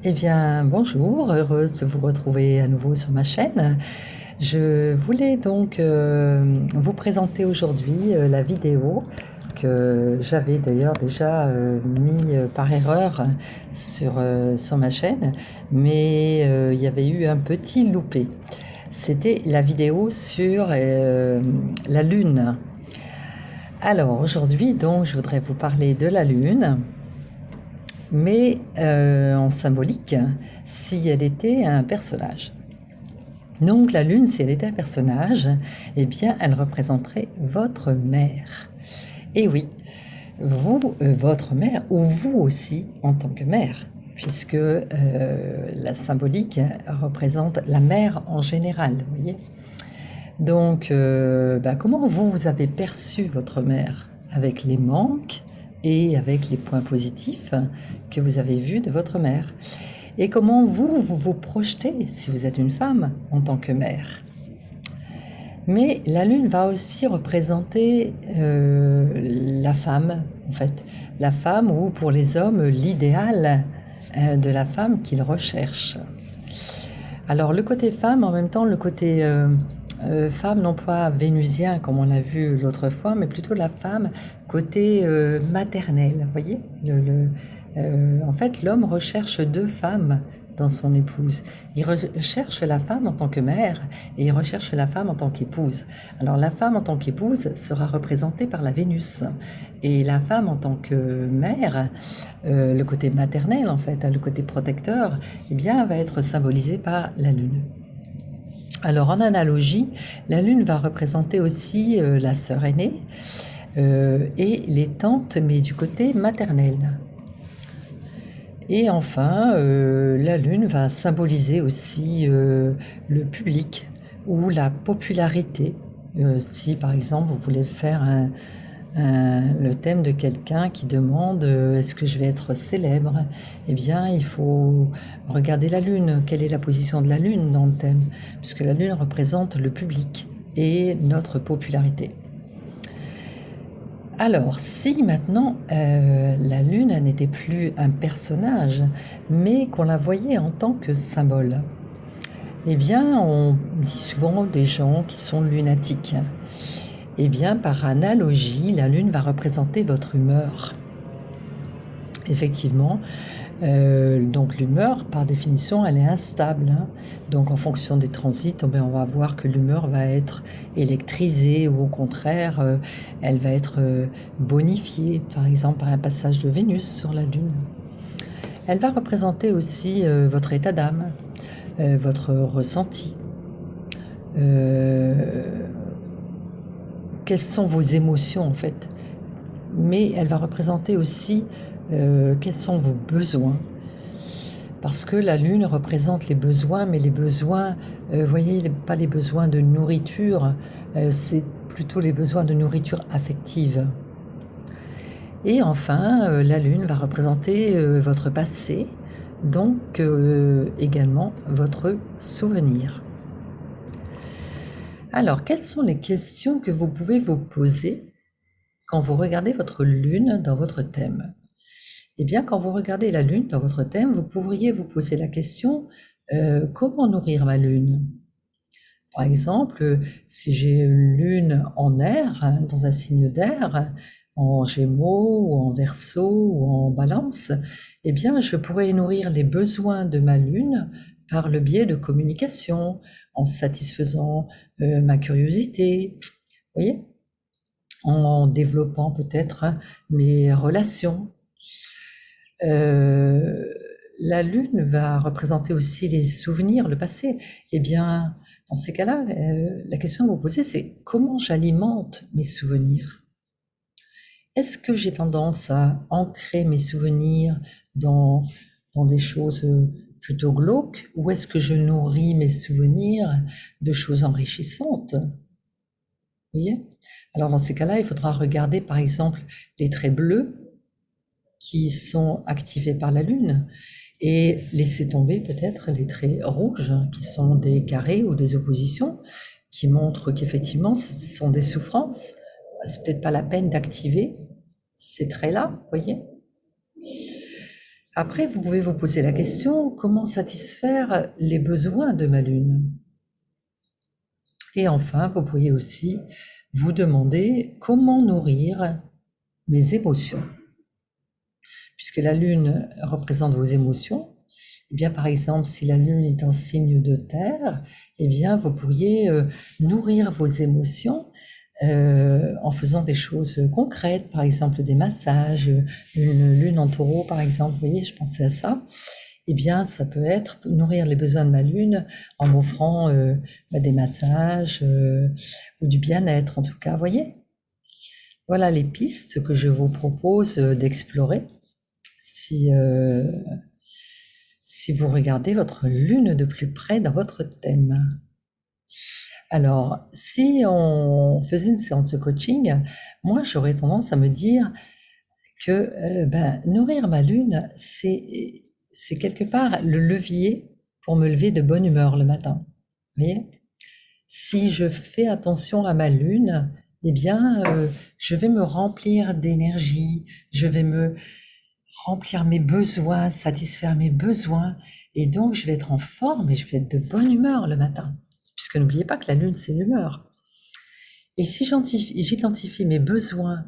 Eh bien, bonjour, heureuse de vous retrouver à nouveau sur ma chaîne. Je voulais donc vous présenter aujourd'hui la vidéo que j'avais d'ailleurs déjà mis par erreur sur ma chaîne, mais il y avait eu un petit loupé. C'était la vidéo sur la Lune. Alors aujourd'hui, donc, je voudrais vous parler de la Lune, mais en symbolique, si elle était un personnage. Donc la Lune, si elle était un personnage, eh bien elle représenterait votre mère. Et oui, vous, votre mère, ou vous aussi en tant que mère, puisque la symbolique représente la mère en général, vous voyez. Donc, comment vous avez perçu votre mère avec les manques et avec les points positifs que vous avez vus de votre mère? Et comment vous projetez, si vous êtes une femme, en tant que mère? Mais la Lune va aussi représenter la femme, en fait. La femme, ou pour les hommes, l'idéal de la femme qu'ils recherchent. Alors le côté femme, en même temps le côté femme, non pas vénusien comme on l'a vu l'autre fois, mais plutôt la femme côté maternel. Vous voyez, en fait, l'homme recherche deux femmes dans son épouse. Il recherche la femme en tant que mère et il recherche la femme en tant qu'épouse. Alors la femme en tant qu'épouse sera représentée par la Vénus et la femme en tant que mère, le côté maternel en fait, le côté protecteur, eh bien, va être symbolisé par la Lune. Alors en analogie, la Lune va représenter aussi la sœur aînée et les tantes, mais du côté maternel. Et enfin, la Lune va symboliser aussi le public ou la popularité. Si par exemple vous voulez faire le thème de quelqu'un qui demande est-ce que je vais être célèbre? Eh bien, il faut regarder la Lune. Quelle est la position de la Lune dans le thème? Puisque la Lune représente le public et notre popularité. Alors, si maintenant la Lune n'était plus un personnage, mais qu'on la voyait en tant que symbole, eh bien, on dit souvent des gens qui sont lunatiques. Eh bien, par analogie, la Lune va représenter votre humeur. Effectivement, donc l'humeur, par définition, elle est instable, hein. Donc en fonction des transits, on va voir que l'humeur va être électrisée ou au contraire, elle va être bonifiée, par exemple par un passage de Vénus sur la Lune. Elle va représenter aussi votre état d'âme, votre ressenti. Quelles sont vos émotions en fait? Mais elle va représenter aussi quels sont vos besoins. Parce que la Lune représente les besoins, mais les besoins, vous voyez, pas les besoins de nourriture, c'est plutôt les besoins de nourriture affective. Et enfin, la Lune va représenter votre passé, donc également votre souvenir. Alors, quelles sont les questions que vous pouvez vous poser quand vous regardez votre Lune dans votre thème? Eh bien, quand vous regardez la Lune dans votre thème, vous pourriez vous poser la question comment nourrir ma Lune? Par exemple, si j'ai une Lune en air, hein, dans un signe d'air, en Gémeaux ou en Verseau ou en Balance, eh bien, je pourrais nourrir les besoins de ma Lune par le biais de communication, en satisfaisant ma curiosité, vous voyez, en développant peut-être mes relations. La Lune va représenter aussi les souvenirs, le passé. Eh bien, dans ces cas-là, la question à vous poser, c'est comment j'alimente mes souvenirs? Est-ce que j'ai tendance à ancrer mes souvenirs dans, dans des choses plutôt glauques, ou est-ce que je nourris mes souvenirs de choses enrichissantes? Vous voyez? Alors dans ces cas-là, il faudra regarder par exemple les traits bleus qui sont activés par la Lune et laisser tomber peut-être les traits rouges qui sont des carrés ou des oppositions qui montrent qu'effectivement ce sont des souffrances. C'est peut-être pas la peine d'activer ces traits-là, vous voyez. Après, vous pouvez vous poser la question, comment satisfaire les besoins de ma lune? Et enfin, vous pourriez aussi vous demander comment nourrir mes émotions. Puisque la lune représente vos émotions, eh bien, par exemple, si la lune est en signe de terre, eh bien, vous pourriez nourrir vos émotions en faisant des choses concrètes, par exemple des massages, une lune en taureau, par exemple, vous voyez, je pensais à ça. Eh bien, ça peut être nourrir les besoins de ma lune en m'offrant des massages ou du bien-être, en tout cas, vous voyez. Voilà les pistes que je vous propose d'explorer si, si vous regardez votre lune de plus près dans votre thème. Alors, si on faisait une séance de coaching, moi j'aurais tendance à me dire que nourrir ma lune, c'est quelque part le levier pour me lever de bonne humeur le matin. Vous voyez? Si je fais attention à ma lune, eh bien, je vais me remplir d'énergie, je vais me remplir mes besoins, satisfaire mes besoins, et donc je vais être en forme et je vais être de bonne humeur le matin. Puisque n'oubliez pas que la lune, c'est l'humeur. Et si j'identifie mes besoins,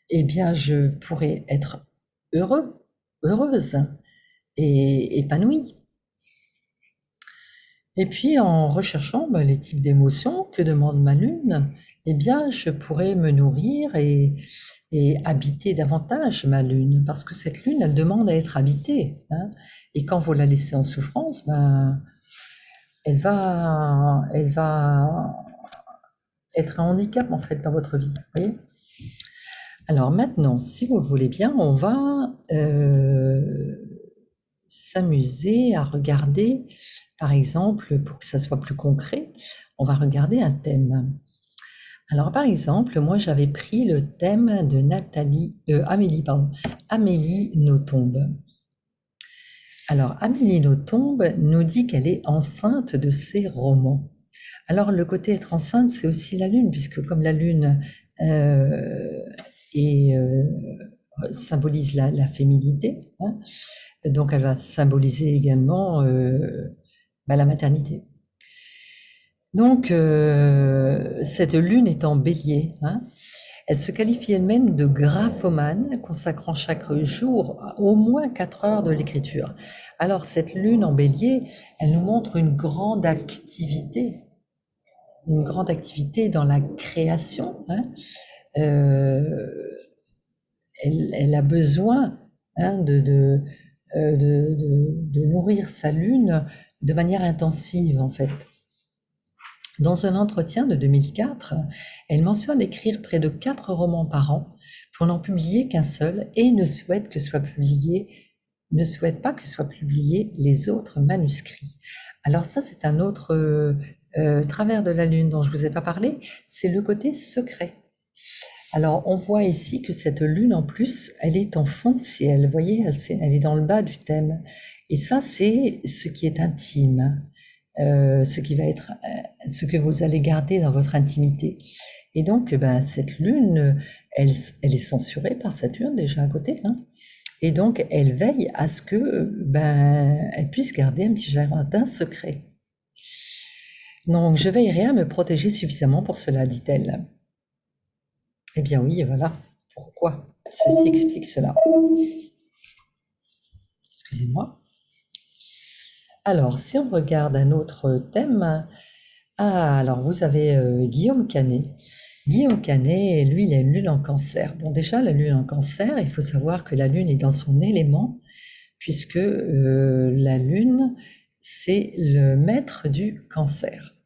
eh bien, je pourrais être heureux, heureuse et épanouie. Et puis, en recherchant les types d'émotions que demande ma lune, eh bien, je pourrais me nourrir et habiter davantage ma lune, parce que cette lune, elle demande à être habitée, hein. Et quand vous la laissez en souffrance, elle va être un handicap en fait dans votre vie. Vous voyez. Alors maintenant, si vous le voulez bien, on va s'amuser à regarder, par exemple, pour que ça soit plus concret, on va regarder un thème. Alors par exemple, moi j'avais pris le thème de Amélie Nothomb. Alors Amélie Nothomb nous dit qu'elle est enceinte de ses romans. Alors le côté être enceinte, c'est aussi la lune, puisque comme la lune symbolise la féminité, hein, donc elle va symboliser également la maternité. Donc cette lune est en bélier, hein, elle se qualifie elle-même de graphomane, consacrant chaque jour au moins 4 heures de l'écriture. Alors cette lune en bélier, elle nous montre une grande activité dans la création, hein. Elle a besoin, hein, de nourrir sa lune de manière intensive, en fait. Dans un entretien de 2004, elle mentionne écrire près de 4 romans par an pour n'en publier qu'un seul et ne souhaite pas que soient publiés les autres manuscrits. Alors ça, c'est un autre travers de la lune dont je ne vous ai pas parlé, c'est le côté secret. Alors on voit ici que cette lune en plus, elle est en fond de ciel, vous voyez, elle est dans le bas du thème. Et ça, c'est ce qui est intime. Ce qui va être, ce que vous allez garder dans votre intimité. Et donc, cette lune, elle est censurée par Saturne déjà à côté, hein. Et donc, elle veille à ce que, elle puisse garder un petit jardin secret. Donc, je veillerai à me protéger suffisamment pour cela, dit-elle. Eh bien oui, voilà pourquoi. Ceci explique cela. Excusez-moi. Alors, si on regarde un autre thème, alors vous avez Guillaume Canet. Guillaume Canet, lui, il a une lune en cancer. Bon, déjà, la lune en cancer, il faut savoir que la lune est dans son élément, puisque la lune, c'est le maître du cancer.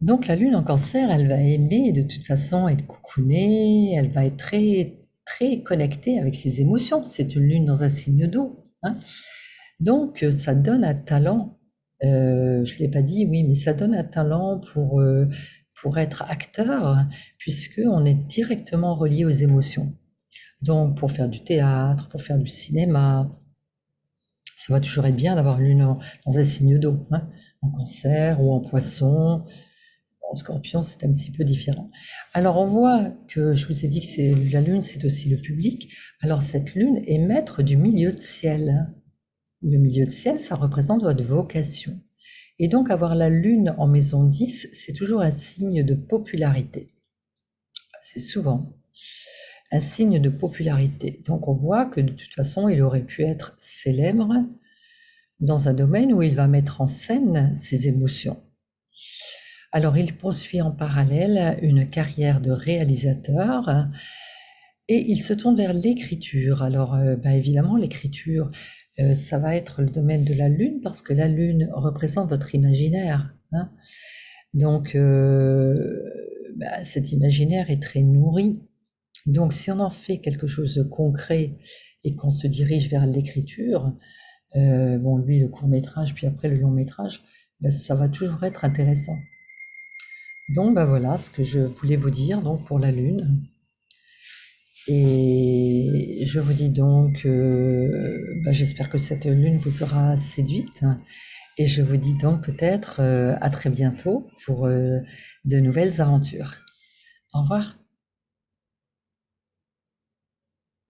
Donc, la lune en cancer, elle va aimer de toute façon être coucounée, elle va être très, très connectée avec ses émotions. C'est une lune dans un signe d'eau, hein. Donc, ça donne un talent, je ne l'ai pas dit, oui, mais ça donne un talent pour être acteur, puisqu'on est directement relié aux émotions. Donc, pour faire du théâtre, pour faire du cinéma, ça va toujours être bien d'avoir une lune dans un signe d'eau, hein, en cancer ou en poisson. En Scorpion, c'est un petit peu différent. Alors, on voit que je vous ai dit que la Lune, c'est aussi le public. Alors, cette Lune est maître du milieu de ciel. Le milieu de ciel, ça représente votre vocation. Et donc, avoir la Lune en maison 10, c'est toujours un signe de popularité. C'est souvent un signe de popularité. Donc, on voit que de toute façon, il aurait pu être célèbre dans un domaine où il va mettre en scène ses émotions. Alors, il poursuit en parallèle une carrière de réalisateur et il se tourne vers l'écriture. Alors, évidemment, l'écriture, ça va être le domaine de la Lune parce que la Lune représente votre imaginaire, hein. Donc, cet imaginaire est très nourri. Donc, si on en fait quelque chose de concret et qu'on se dirige vers l'écriture, lui, le court métrage, puis après le long métrage, ça va toujours être intéressant. Donc, voilà ce que je voulais vous dire donc, pour la Lune. Et je vous dis donc, j'espère que cette Lune vous aura séduite. Et je vous dis donc peut-être à très bientôt pour de nouvelles aventures. Au revoir.